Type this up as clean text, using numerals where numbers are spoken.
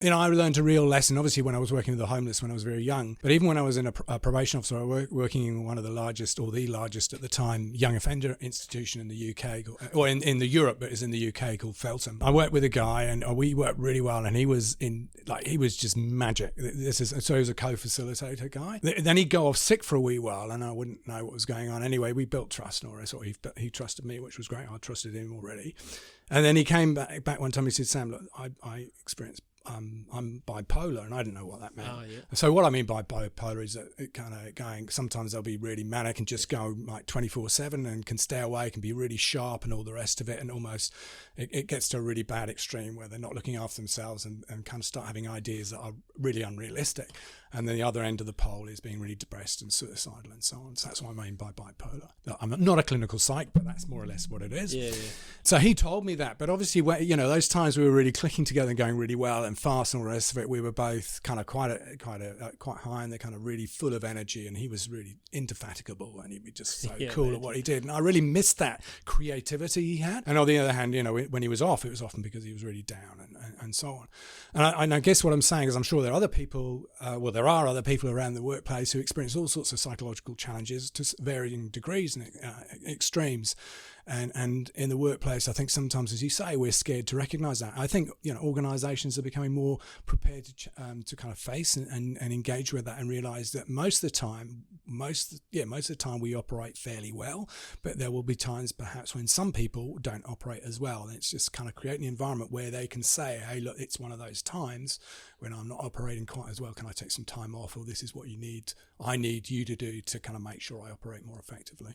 I learned a real lesson, obviously, when I was working with the homeless when I was very young. But even when I was in a probation officer, I was working in one of the largest, or the largest at the time, young offender institution in the UK, or in the Europe, but it's in the UK, called Feltham. I worked with a guy, and we worked really well, and he was just magic. So he was a co-facilitator guy. Then he'd go off sick for a wee while, and I wouldn't know what was going on. Anyway, we built trust, or he trusted me, which was great. I trusted him already. And then he came back one time. He said, "Sam, look, I experienced I'm bipolar," and I didn't know what that meant. Oh, yeah. So what I mean by bipolar is that it kind of going, sometimes they'll be really manic and just go like 24/7 and can stay awake and be really sharp and all the rest of it, and almost it gets to a really bad extreme where they're not looking after themselves and kind of start having ideas that are really unrealistic. And then the other end of the pole is being really depressed and suicidal and so on. So that's what I mean by bipolar. I'm not a clinical psych, but that's more or less what it is. Yeah. So he told me that, but obviously, those times we were really clicking together and going really well and fast and all the rest of it, we were both kind of quite high, and they're kind of really full of energy, and he was really indefatigable, and he'd be just so cool at what he did. And I really missed that creativity he had. And on the other hand, when he was off, it was often because he was really down and so on. And I guess what I'm saying is, I'm sure there are other people, there are other people around the workplace who experience all sorts of psychological challenges to varying degrees and extremes. And in the workplace, I think sometimes, as you say, we're scared to recognise that. I think organisations are becoming more prepared to kind of face and engage with that, and realise that most of the time we operate fairly well, but there will be times perhaps when some people don't operate as well, and it's just kind of creating an environment where they can say, "Hey, look, it's one of those times when I'm not operating quite as well. Can I take some time off? Or this is what I need you to do to kind of make sure I operate more effectively."